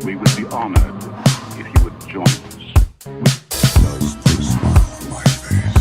We would be honored if you would join us. Does the smile on my face?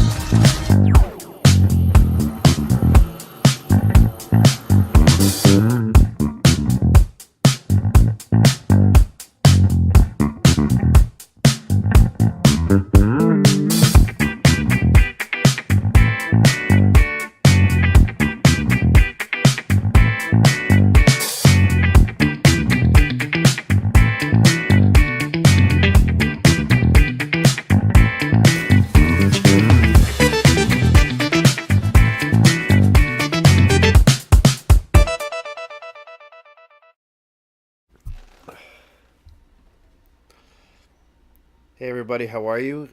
Hey everybody, how are you?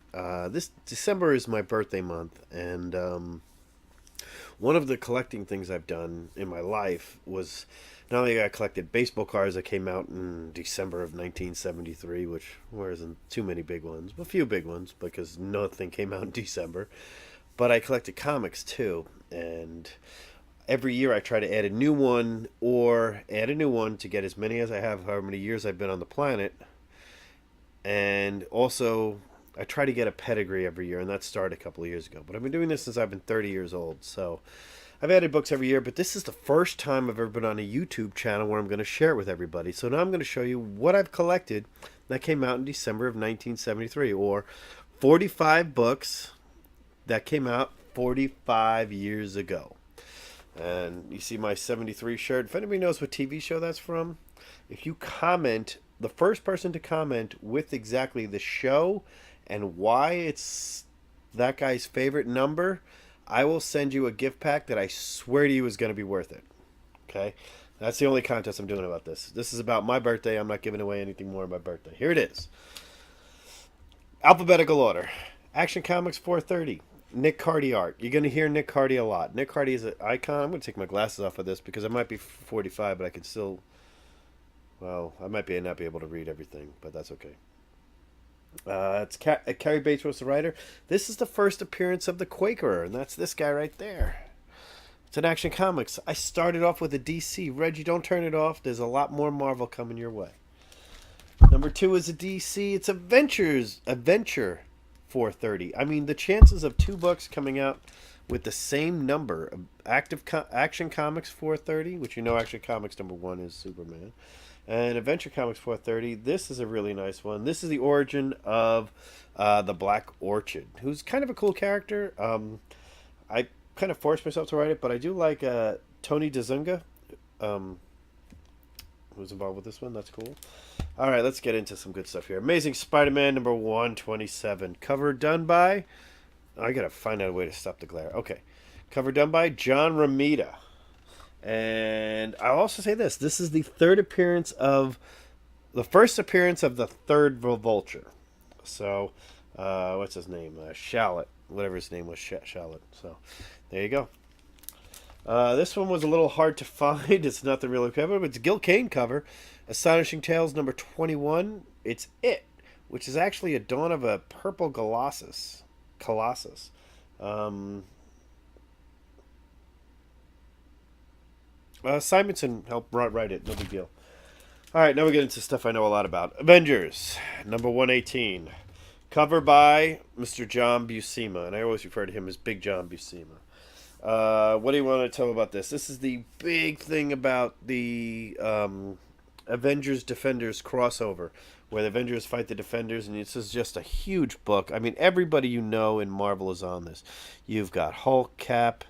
This December is my birthday month, and one of the collecting things I've done in my life was not only I collected baseball cards that came out in December of 1973, which wasn't too many big ones, but a few big ones because nothing came out in December, but I collected comics too, and every year I try to add a new one or add a new one to get as many as I have, however many years I've been on the planet. And also, I try to get a pedigree every year, and that started a couple of years ago. But I've been doing this since I've been 30 years old, so I've added books every year, but this is the first time I've ever been on a YouTube channel where I'm going to share it with everybody. So now I'm going to show you what I've collected that came out in December of 1973, or 45 books that came out 45 years ago. And you see my 73 shirt. If anybody knows what TV show that's from, if you comment, the first person to comment with exactly the show and why it's that guy's favorite number, I will send you a gift pack that I swear to you is going to be worth it. Okay? That's the only contest I'm doing about this. This is about my birthday. I'm not giving away anything more on my birthday. Here it is. Alphabetical order. Action Comics 430. Nick Cardy art. You're going to hear Nick Cardy a lot. Nick Cardy is an icon. I'm going to take my glasses off of this because I might be 45, but I can still... Well, I might not be able to read everything, but that's okay. Carrie Bates was the writer. This is the first appearance of the Quakerer, and that's this guy right there. It's an Action Comics. I started off with a DC. Reggie, don't turn it off. There's a lot more Marvel coming your way. Number 2 is a DC. It's Adventure 430. I mean, the chances of 2 books coming out with the same number, Action Comics 430, which you know Action Comics number 1 is Superman, and Adventure Comics 430. This is a really nice one. This is the origin of the Black Orchid, who's kind of a cool character. I kind of forced myself to write it, but I do like Tony DeZunga, who's involved with this one. That's cool. All right, let's get into some good stuff here. Amazing Spider-Man number 127. Cover done by... I got to find out a way to stop the glare. Okay. Cover done by John Romita. And I'll also say this. This is the first appearance of the third Vulture. So, what's his name? Shallot. Whatever his name was, Shallot. So, there you go. This one was a little hard to find. It's not the real cover, but it's a Gil Kane cover. Astonishing Tales number 21. It's It, which is actually a Dawn of a Purple Colossus. Simonson helped write it. No big deal. All right, now we get into stuff I know a lot about. Avengers, number 118. Cover by Mr. John Buscema, and I always refer to him as Big John Buscema. What do you want to tell about this? This is the big thing about the Avengers Defenders crossover, where the Avengers fight the Defenders, and this is just a huge book. I mean, everybody you know in Marvel is on this. You've got Hulk, Cap,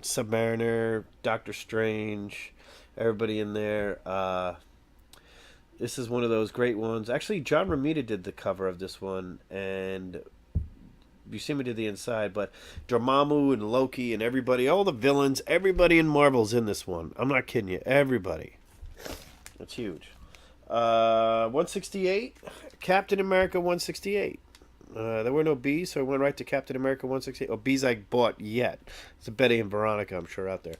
Submariner, Doctor Strange, everybody in there. This is one of those great ones. Actually, John Romita did the cover of this one, and Buscema did the inside, but Dormammu and Loki and everybody, all the villains, everybody in Marvel's in this one. I'm not kidding you. Everybody. It's huge. 168, Captain America 168. There were no B's, so I went right to Captain America 168. Oh, B's I bought yet. It's a Betty and Veronica, I'm sure, out there.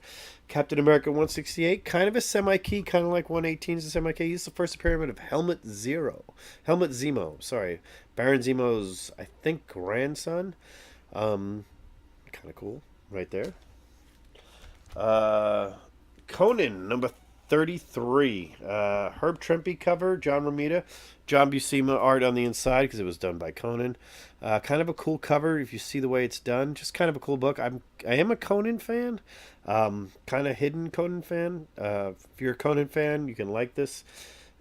Captain America 168, kind of a semi-key, kind of like 118 is a semi-key. He's the first appearance of Helmut Zemo, sorry. Baron Zemo's, I think, grandson. Kind of cool, right there. Conan, number 33. Herb Trimpe cover, John Romita. John Buscema art on the inside because it was done by Conan. Kind of a cool cover if you see the way it's done. Just kind of a cool book. I am a Conan fan. Kind of hidden Conan fan. If you're a Conan fan, you can like this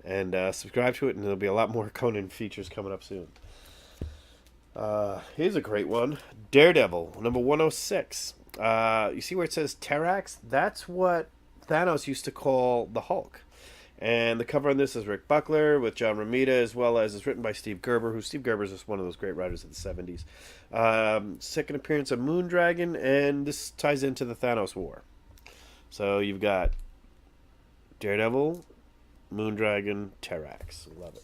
and subscribe to it, and there'll be a lot more Conan features coming up soon. Here's a great one. Daredevil, number 106. You see where it says Terrax? That's what Thanos used to call the Hulk. And the cover on this is Rick Buckler with John Romita, as well as it's written by Steve Gerber, Steve Gerber is just one of those great writers of the 70s. Second appearance of Moondragon, and this ties into the Thanos War. So you've got Daredevil, Moondragon, Terrax. Love it.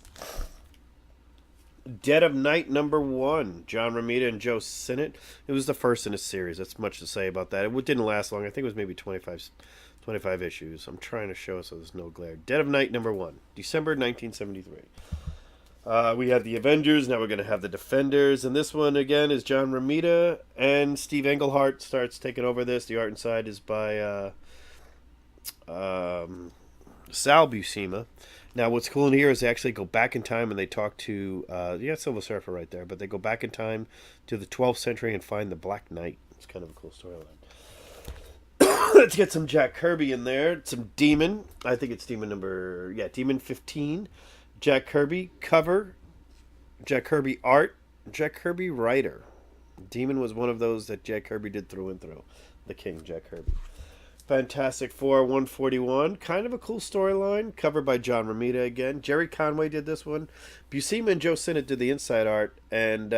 Dead of Night number 1, John Romita and Joe Sinnott. It was the first in a series. That's much to say about that. It didn't last long. I think it was maybe 25 issues. I'm trying to show so there's no glare. Dead of Night number 1, December 1973. We had the Avengers. Now we're going to have the Defenders. And this one, again, is John Romita. And Steve Englehart starts taking over this. The art inside is by Sal Buscema. Now, what's cool in here is they actually go back in time and they talk to... you got Silver Surfer right there. But they go back in time to the 12th century and find the Black Knight. It's kind of a cool storyline. Let's get some Jack Kirby in there. Some Demon. I think it's Demon number... Yeah, Demon 15. Jack Kirby cover. Jack Kirby art. Jack Kirby writer. Demon was one of those that Jack Kirby did through and through. The King, Jack Kirby. Fantastic Four 141. Kind of a cool storyline. Covered by John Romita again. Jerry Conway did this one. Buscema and Joe Sinnott did the inside art. And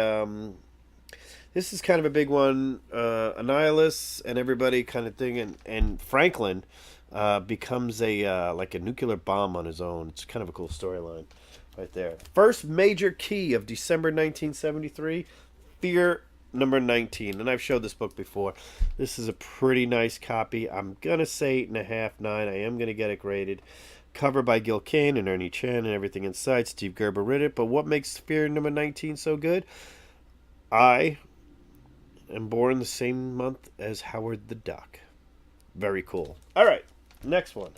this is kind of a big one. Annihilus and everybody kind of thing. And Franklin becomes like a nuclear bomb on his own. It's kind of a cool storyline right there. First major key of December 1973. Fear number 19. And I've showed this book before. This is a pretty nice copy. I'm going to say 8.5, 9. I am going to get it graded. Cover by Gil Kane and Ernie Chan and everything inside. Steve Gerber wrote it. But what makes Fear number 19 so good? I am born the same month as Howard the Duck. Very cool. All right. Next one.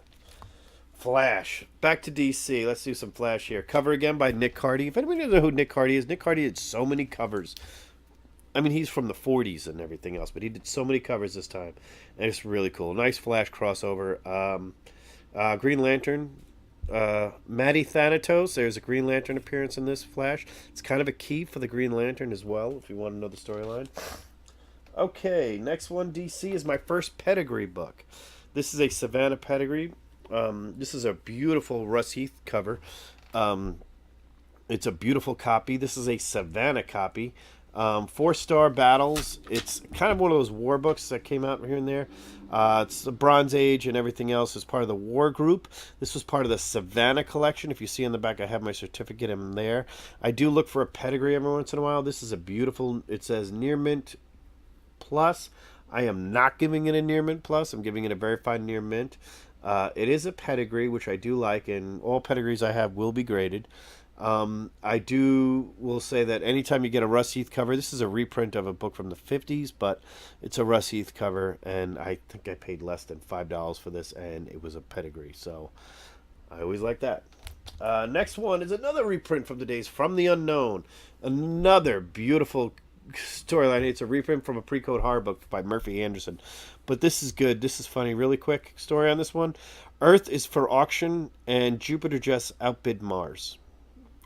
Flash. Back to DC. Let's do some Flash here. Cover again by Nick Cardy. If anybody doesn't know who Nick Cardy is, Nick Cardy did so many covers. I mean, he's from the 40s and everything else, but he did so many covers this time. And it's really cool. Nice Flash crossover. Green Lantern. Maddie Thanatos. There's a Green Lantern appearance in this Flash. It's kind of a key for the Green Lantern as well, if you want to know the storyline. Okay, next one, DC, is my first Pedigree book. This is a Savannah Pedigree. This is a beautiful Russ Heath cover. It's a beautiful copy. This is a Savannah copy. 4-star battles. It's kind of one of those war books that came out here and there. It's the Bronze Age and everything else is part of the war group. This was part of the Savannah collection. If you see on the back, I have my certificate in there. I do look for a Pedigree every once in a while. This is a beautiful, it says Near Mint Plus. I am not giving it a Near Mint Plus. I'm giving it a verified Near Mint. It is a Pedigree, which I do like, and all Pedigrees I have will be graded. I will say that anytime you get a Russ Heath cover, this is a reprint of a book from the 50s, but it's a Russ Heath cover, and I think I paid less than $5 for this, and it was a Pedigree, so I always like that. Next one is another reprint from the days, From the Unknown. Another beautiful storyline. It's a reprint from a pre-code horror book by Murphy Anderson, but this is good. This is funny. Really quick story on this one. Earth is for auction, and Jupiter just outbid Mars.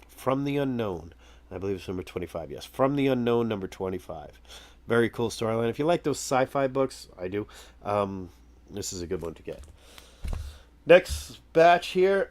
From the Unknown. I believe it's number 25. Yes, From the Unknown, number 25. Very cool storyline. If you like those sci-fi books, I do. This is a good one to get. Next batch here.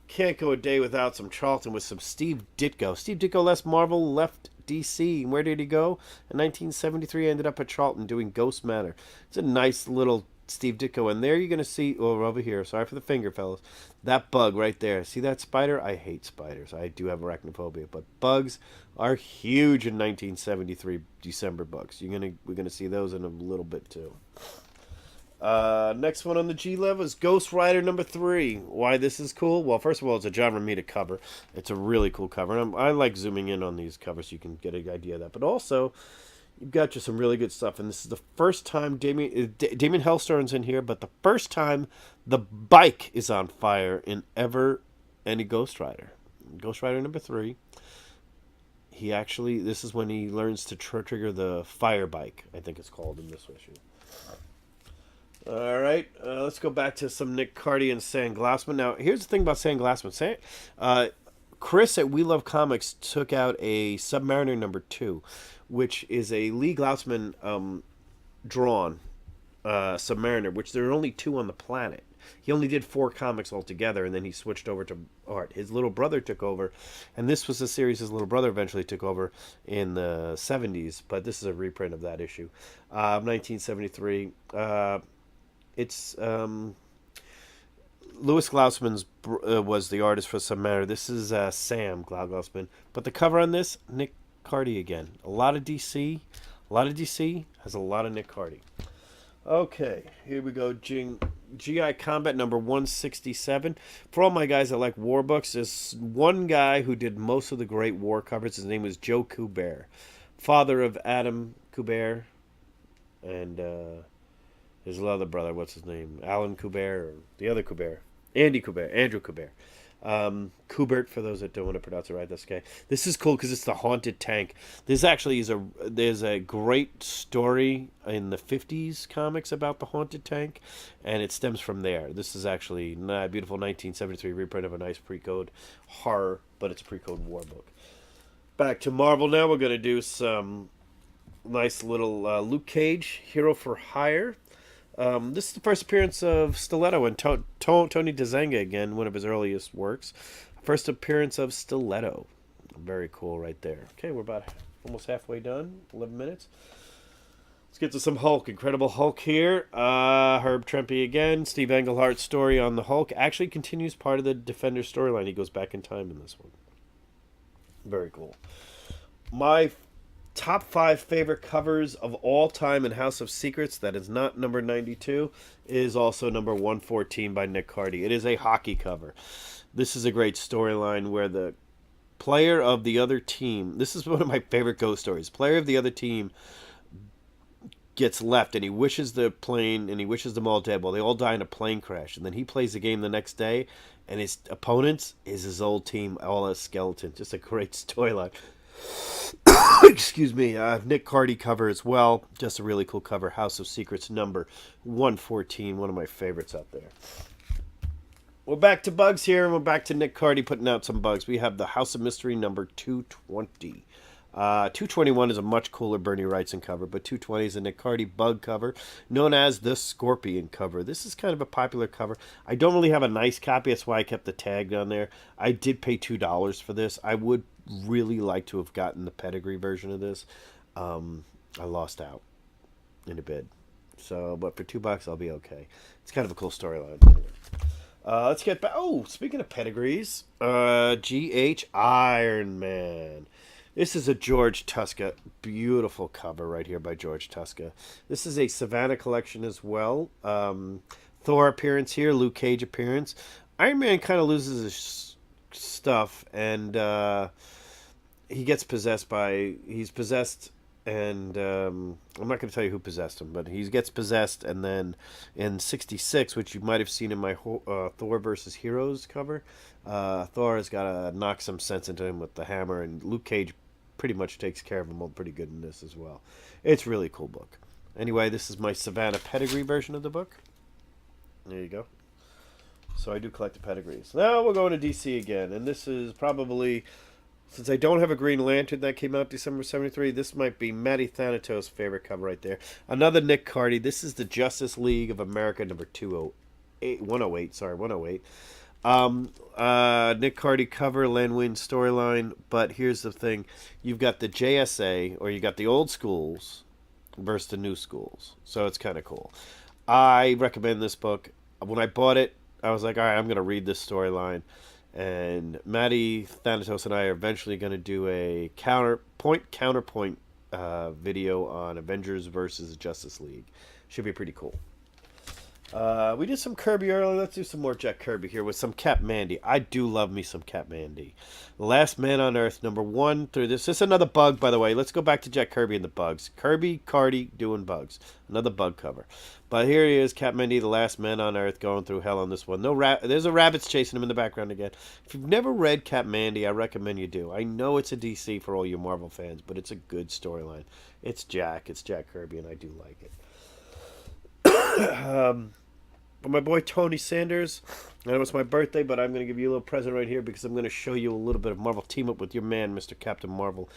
Can't go a day without some Charlton with some Steve Ditko. Steve Ditko left Marvel, left DC. And where did he go? In 1973, ended up at Charlton doing Ghost Manor. It's a nice little Steve Ditko. And there you're going to see, over here, sorry for the finger, fellas, that bug right there. See that spider? I hate spiders. I do have arachnophobia, but bugs are huge in 1973 December books. We're gonna see those in a little bit too. Next one on the G level is Ghost Rider number 3. Why this is cool? Well, first of all, it's a John Romita cover. It's a really cool cover. And I like zooming in on these covers so you can get an idea of that. But also, you've got just some really good stuff. And this is the first time Damien Hellstorm's in here, but the first time the bike is on fire in ever any Ghost Rider. Ghost Rider number 3. He actually, this is when he learns to trigger the fire bike, I think it's called in this issue. All right, let's go back to some Nick Cardy and Sam Glassman. Now, here's the thing about Sam Glassman. Chris at We Love Comics took out a Submariner number 2, which is a Lee Glassman drawn Submariner, which there are only 2 on the planet. He only did 4 comics altogether, and then he switched over to art. His little brother took over, and this was a series his little brother eventually took over in the 70s, but this is a reprint of that issue of 1973. It's Louis Glassman was the artist for Submariner. This is Sam Glassman, but the cover on this, Nick Cardy again. A lot of DC has a lot of Nick Cardy. Okay, here we go. GI Combat number 167. For all my guys that like war books, there's one guy who did most of the great war covers. His name was Joe Kubert, father of Adam Kubert, and his other brother, what's his name? Alan Kubert, or the other Kubert? Andrew Kubert. Kubert, for those that don't want to pronounce it right, that's okay. This is cool because it's the haunted tank. This actually there's a great story in the 50s comics about the haunted tank, and it stems from there. This is actually a beautiful 1973 reprint of a nice pre-code horror, but it's a pre-code war book. Back to Marvel now. We're going to do some nice little Luke Cage, Hero for Hire. This is the first appearance of Stiletto and Tony DeZanga again, one of his earliest works. First appearance of Stiletto. Very cool right there. Okay, we're about almost halfway done. 11 minutes. Let's get to some Hulk. Incredible Hulk here. Herb Trimpe again. Steve Englehart's story on the Hulk actually continues part of the Defender storyline. He goes back in time in this one. Very cool. My top 5 favorite covers of all time in House of Secrets, that is not number 92, is also number 114 by Nick Cardy. It is a hockey cover. This is a great storyline where the player of the other team, this is one of my favorite ghost stories, player of the other team gets left and he wishes the plane and he wishes them all dead. Well, they all die in a plane crash, and then he plays the game the next day, and his opponents is his old team, all a skeleton. Just a great storyline. Excuse me. Nick Cardy cover as well. Just a really cool cover. House of Secrets number 114. One of my favorites out there. We're back to bugs here, and we're back to Nick Cardy putting out some bugs. We have the House of Mystery number 220. 221 is a much cooler Bernie Wrightson cover, but 220 is a Nick Cardy bug cover known as the Scorpion cover. This is kind of a popular cover. I don't really have a nice copy. That's why I kept the tag on there. I did pay $2 for this. I would really like to have gotten the pedigree version of this. I lost out in a bid. So, but for $2 I'll be okay. It's kind of a cool storyline. Anyway. Let's get back. Oh, speaking of pedigrees, G.H. Ironman. This is a George Tuska. Beautiful cover right here by George Tuska. This is a Savannah collection as well. Thor appearance here, Luke Cage appearance. Iron Man kind of loses his stuff, and he gets possessed by... He's possessed, and I'm not going to tell you who possessed him, but he gets possessed, and then in 66, which you might have seen in my Thor versus Heroes cover, Thor has got to knock some sense into him with the hammer, and Luke Cage pretty much takes care of him all pretty good in this as well. It's a really cool book. Anyway, this is my Savannah pedigree version of the book. There you go. So I do collect the pedigrees. Now we're going to DC again, and this is probably, since I don't have a Green Lantern that came out December 73, this might be Matty Thanatos' favorite cover right there. Another Nick Cardy. This is the Justice League of America number 108. Nick Cardy cover, Len Wein storyline, but here's the thing. You've got the JSA, or you got the old schools versus the new schools. So it's kind of cool. I recommend this book. When I bought it, I was like, all right, I'm going to read this storyline. And Matty Thanatos and I are eventually going to do a counterpoint video on Avengers versus Justice League. Should be pretty cool. We did some Kirby earlier. Let's do some more Jack Kirby here with some Cap Mandy. I do love me some Cap Mandy. The Last Man on Earth, number 1 through this. This is another bug, by the way. Let's go back to Jack Kirby and the bugs. Kirby, Cardi doing bugs. Another bug cover. But here he is, Cap Mandy, the Last Man on Earth, going through hell on this one. There's a rabbit's chasing him in the background again. If you've never read Cap Mandy, I recommend you do. I know it's a DC for all you Marvel fans, but it's a good storyline. It's Jack Kirby, and I do like it. But my boy Tony Sanders, I know it's my birthday, but I'm going to give you a little present right here because I'm going to show you a little bit of Marvel team up with your man, Mr. Captain Marvel.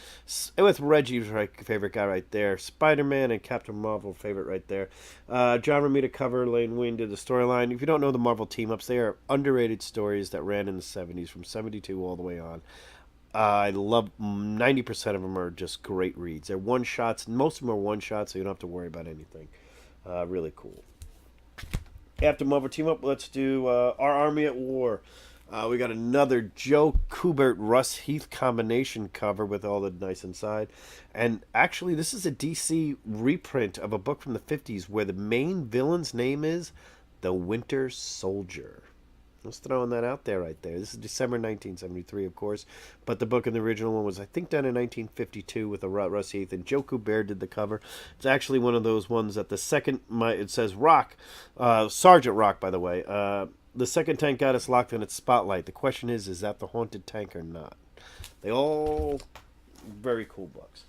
With Reggie's favorite guy right there. SpiderMan and Captain Marvel favorite right there. John Romita cover, Lane Wynn did the storyline. If you don't know the Marvel team ups, they are underrated stories that ran in the 70s from 72 all the way on. I love 90% of them are just great reads. They're one shots. Most of them are one shots, so you don't have to worry about anything. Really cool. After Marvel Team Up, let's do Our Army at War. We got another Joe Kubert Russ Heath combination cover with all the nice inside. And actually, this is a DC reprint of a book from the 50s where the main villain's name is the Winter Soldier. Just throwing that out there right there. This is December 1973, of course. But the book in the original one was, I think, done in 1952 with a Russ Heath. And Joe Kubert did the cover. It's actually one of those ones that the second... it says Rock. Sergeant Rock, by the way. The second tank got us locked in its spotlight. The question is that the haunted tank or not? They all... very cool books.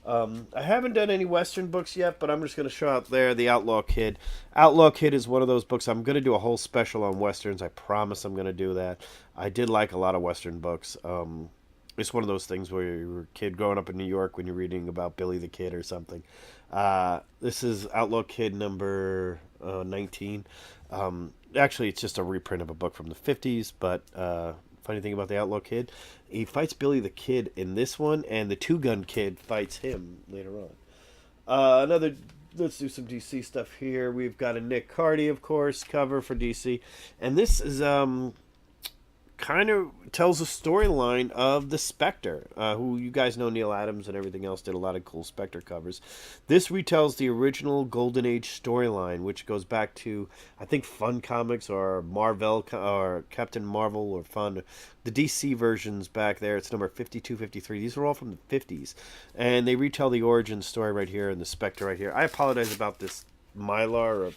I haven't done any Western books yet, but I'm just going to show out there the Outlaw Kid. Outlaw Kid is one of those books. I'm going to do a whole special on Westerns. I promise I'm going to do that. I did like a lot of Western books. It's one of those things where you're a kid growing up in New York when you're reading about Billy the Kid or something. This is Outlaw Kid number 19. Actually, it's just a reprint of a book from the 50s, but... funny thing about the Outlaw Kid, he fights Billy the Kid in this one, and the Two-Gun Kid fights him later on. Let's do some DC stuff here. We've got a Nick Cardy, of course, cover for DC, and this is kind of tells a storyline of the Spectre, who you guys know, Neil Adams and everything else did a lot of cool Spectre covers. This retells the original Golden Age storyline, which goes back to, I think, Fun Comics or Marvel or Captain Marvel or Fun. The DC versions back there, it's number 52, 53. These are all from the 50s. And they retell the origin story right here and the Spectre right here. I apologize about this Mylar or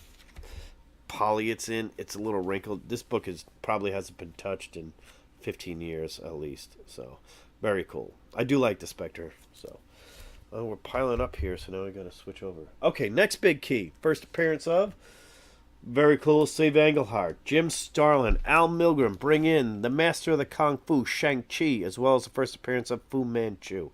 poly it's in. It's a little wrinkled. This book probably hasn't been touched in 15 years at least. So very cool. I do like the Spectre. So we're piling up here, so now we gotta switch over. Okay, next big key. First appearance of very cool Steve Englehart, Jim Starlin, Al Milgrom bring in the master of the Kung Fu, Shang-Chi, as well as the first appearance of Fu Manchu.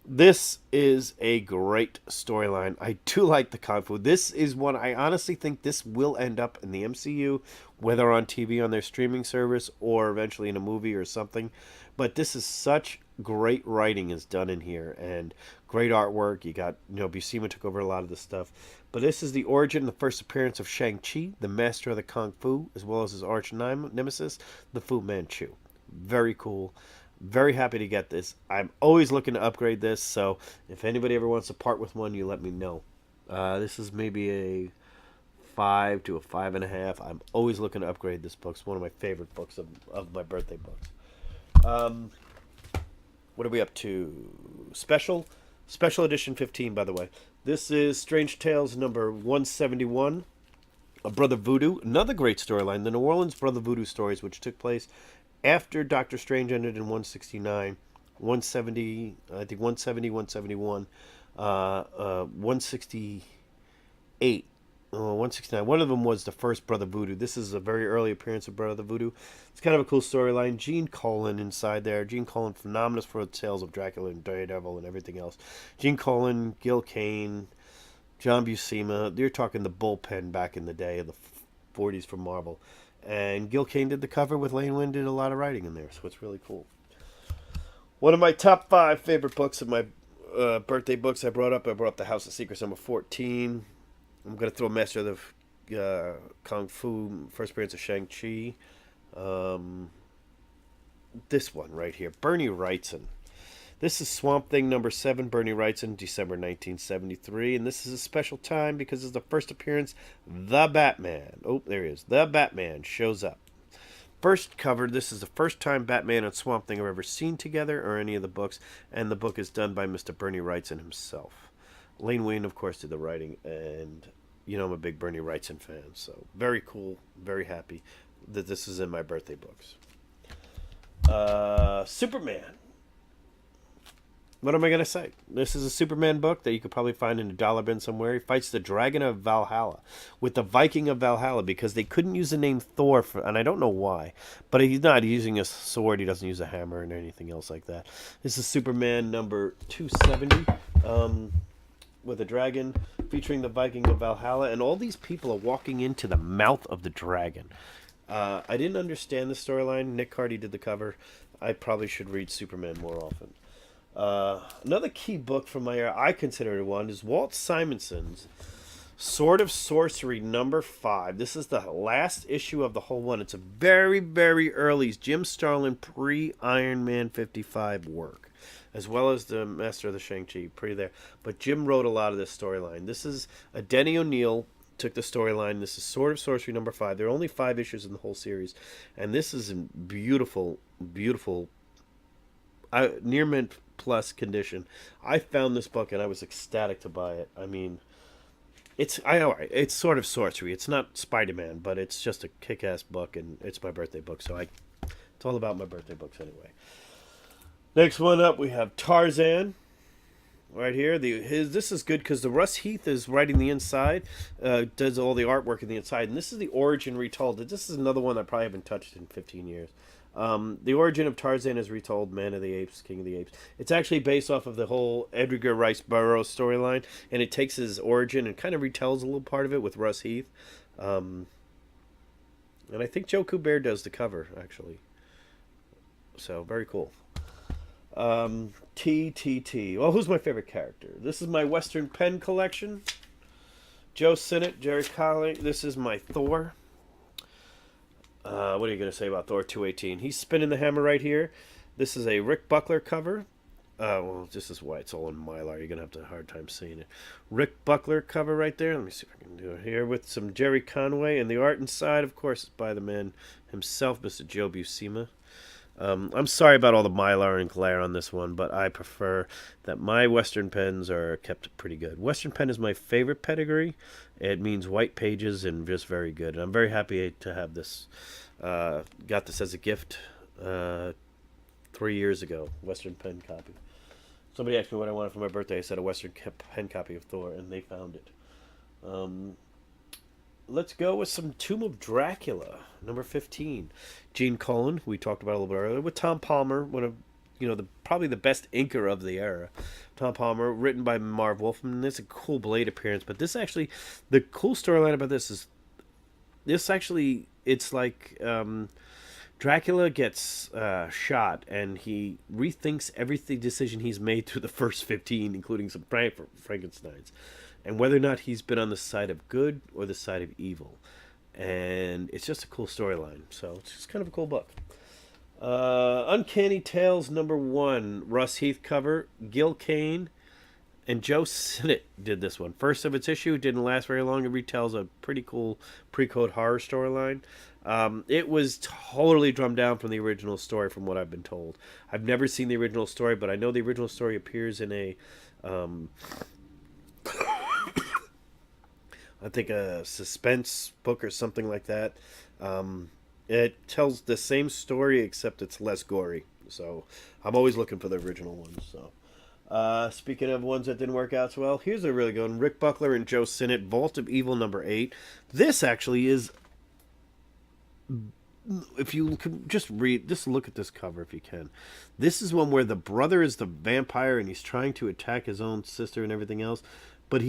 This is a great storyline. I do like the Kung Fu. This is one I honestly think this will end up in the MCU, whether on TV on their streaming service or eventually in a movie or something. But this is such great writing is done in here and great artwork. You got, Buscema took over a lot of the stuff. But this is the origin, the first appearance of Shang-Chi, the master of the Kung Fu, as well as his arch nemesis, the Fu Manchu. Very cool. Very happy to get this. I'm always looking to upgrade this, so if anybody ever wants to part with one, you let me know. This is maybe a 5 to a 5.5. I'm always looking to upgrade this book. It's one of my favorite books of my birthday books. What are we up to? Special edition 15, by the way. This is Strange Tales number 171. Brother Voodoo, another great storyline. The New Orleans Brother Voodoo stories, which took place after Doctor Strange ended in 169, 170, I think 170, 171, 168, 169. One of them was the first Brother Voodoo. This is a very early appearance of Brother Voodoo. It's kind of a cool storyline. Gene Colan inside there. Gene Colan, phenomenal for the tales of Dracula and Daredevil and everything else. Gene Colan, Gil Kane, John Buscema. You're talking the bullpen back in the day of the 40s for Marvel. And Gil Kane did the cover with Lane Wynn, did a lot of writing in there, so it's really cool. One of my top 5 favorite books of my birthday books I brought up The House of Secrets number 14. I'm going to throw Master of the Kung Fu, first appearance of Shang-Chi. This one right here, Bernie Wrightson. This is Swamp Thing number 7, Bernie Wrightson, December 1973, and this is a special time because it's the first appearance. The Batman. Oh, there he is. The Batman shows up. First cover, this is the first time Batman and Swamp Thing are ever seen together or any of the books, and the book is done by Mr. Bernie Wrightson himself. Lane Wayne, of course, did the writing, and you know I'm a big Bernie Wrightson fan, so very cool, very happy that this is in my birthday books. Superman. What am I going to say? This is a Superman book that you could probably find in a dollar bin somewhere. He fights the Dragon of Valhalla with the Viking of Valhalla because they couldn't use the name Thor, and I don't know why. But he's not using a sword. He doesn't use a hammer and anything else like that. This is Superman number 270 with a dragon featuring the Viking of Valhalla. And all these people are walking into the mouth of the dragon. I didn't understand the storyline. Nick Cardy did the cover. I probably should read Superman more often. Another key book from my era, I consider it one, is Walt Simonson's Sword of Sorcery number 5. This is the last issue of the whole one. It's a very, very early Jim Starlin pre-Ironman 55 work, as well as the Master of the Shang-Chi, pretty there. But Jim wrote a lot of this storyline. This is Denny O'Neil took the storyline. This is Sword of Sorcery number 5. There are only 5 issues in the whole series, and this is in beautiful, beautiful, near mint plus condition. I found this book and I was ecstatic to buy it. I mean, it's Sword of Sorcery. It's not SpiderMan, but it's just a kick-ass book, and it's my birthday book, so it's all about my birthday books anyway. Next one up, we have Tarzan. Right here, this is good because the Russ Heath is writing the inside, does all the artwork in the inside, and this is the origin retold. This is another one I probably haven't touched in 15 years. The origin of Tarzan is retold, Man of the Apes, King of the Apes. It's actually based off of the whole Edgar Rice Burroughs storyline, and it takes his origin and kind of retells a little part of it with Russ Heath. And I think Joe Kubert does the cover, actually. So, very cool. TTT. Well, who's my favorite character? This is my Western pen collection. Joe Sinnott, Jerry Colley. This is my Thor. What are you going to say about Thor 218? He's spinning the hammer right here. This is a Rick Buckler cover. Well, this is why it's all in Mylar. You're going to have a hard time seeing it. Rick Buckler cover right there. Let me see if I can do it here with some Jerry Conway. And the art inside, of course, is by the man himself, Mr. Joe Buscema. I'm sorry about all the Mylar and glare on this one, but I prefer that my Western pens are kept pretty good. Western pen is my favorite pedigree. It means white pages and just very good. And I'm very happy to have this. Got this as a gift 3 years ago, Western pen copy. Somebody asked me what I wanted for my birthday. I said a Western pen copy of Thor, and they found it. Let's go with some Tomb of Dracula, number 15. Gene Colan, we talked about a little bit earlier, with Tom Palmer, one of probably the best inker of the era. Tom Palmer, written by Marv Wolfman. This is a cool Blade appearance, but this actually, the cool storyline about this is, it's like Dracula gets shot, and he rethinks every decision he's made through the first 15, including some Frankensteins, and whether or not he's been on the side of good or the side of evil. And it's just a cool storyline. So it's just kind of a cool book. Uncanny Tales number 1, Russ Heath cover, Gil Kane and Joe Sinnott did this one. First of its issue, didn't last very long. It retells a pretty cool pre-code horror storyline. It was totally drummed down from the original story, from what I've been told. I've never seen the original story, but I know the original story appears in a I think a suspense book or something like that. It tells the same story, except it's less gory. So I'm always looking for the original ones. So speaking of ones that didn't work out so well, here's a really good one. Rick Buckler and Joe Sinnott, Vault of Evil number 8. This actually is, if you can just look at this cover if you can. This is one where the brother is the vampire and he's trying to attack his own sister and everything else. But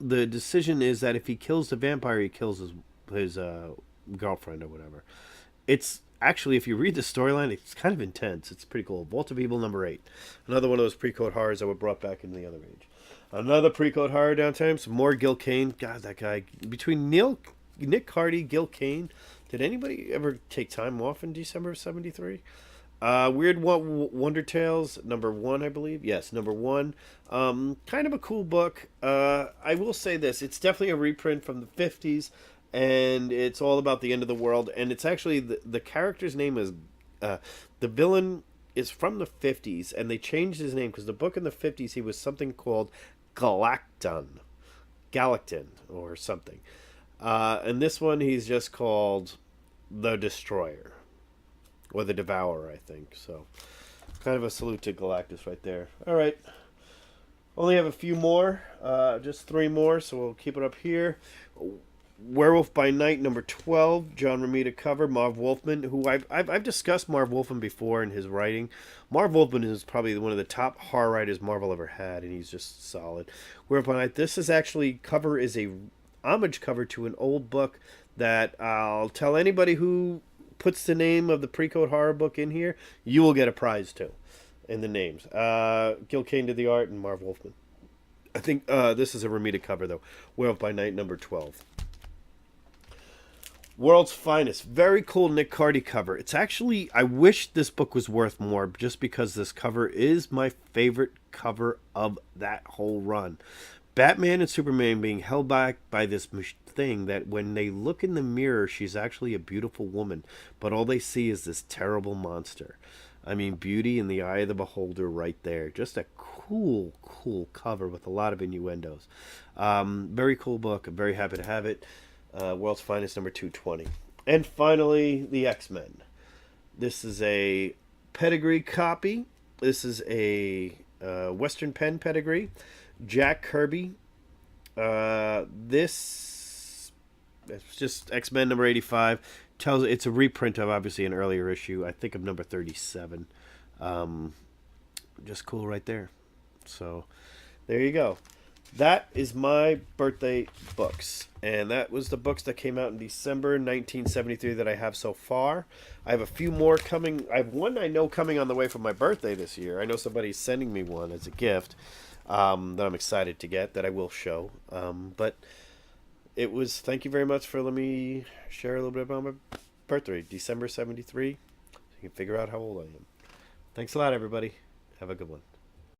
the decision is that if he kills the vampire, he kills his girlfriend or whatever. It's actually, if you read the storyline, it's kind of intense. It's pretty cool. Vault of Evil number 8. Another one of those pre-code horrors that were brought back in the other age. Another pre-code horror downtime. Some more Gil Kane. God, that guy. Between Nick Cardy, Gil Kane, did anybody ever take time off in December of 73? Weird Wonder Tales, number one, I believe. Yes, number one. Kind of a cool book. I will say this: it's definitely a reprint from the '50s, and it's all about the end of the world. And it's actually the character's name is the villain is from the '50s, and they changed his name because the book in the '50s he was something called Galacton, or something. And this one he's just called the Destroyer. Or the Devourer, I think. So, kind of a salute to Galactus right there. All right. Only have a few more. Just three more, so we'll keep it up here. Werewolf by Night, number 12. John Romita cover. Marv Wolfman, who I've discussed Marv Wolfman before in his writing. Marv Wolfman is probably one of the top horror writers Marvel ever had, and he's just solid. Werewolf by Night. This is actually is a homage cover to an old book that I'll tell anybody who puts the name of the pre-code horror book in here, you will get a prize too, in the names. Gil Kane did the art and Marv Wolfman. I think this is a Romita cover though. Werewolf by Night, number 12. World's Finest. Very cool Nick Cardy cover. It's actually, I wish this book was worth more just because this cover is my favorite cover of that whole run. Batman and Superman being held back by this thing that when they look in the mirror, she's actually a beautiful woman, but all they see is this terrible monster. I mean, beauty in the eye of the beholder right there. Just a cool cover with a lot of innuendos. Very cool book. I'm very happy to have it. World's Finest, number 220. And finally, the X-Men. This is a pedigree copy. This is a Western Pen pedigree. Jack Kirby. This it's just X-Men number 85. It's a reprint of obviously an earlier issue. I think of number 37. Just cool right there. So there you go. That is my birthday books. And that was the books that came out in December 1973 that I have so far. I have a few more coming. I have one I know coming on the way for my birthday this year. I know somebody's sending me one as a gift. That I'm excited to get, that I will show. But it was, thank you very much for letting me share a little bit about my birthday, December 73. So you can figure out how old I am. Thanks a lot, everybody. Have a good one.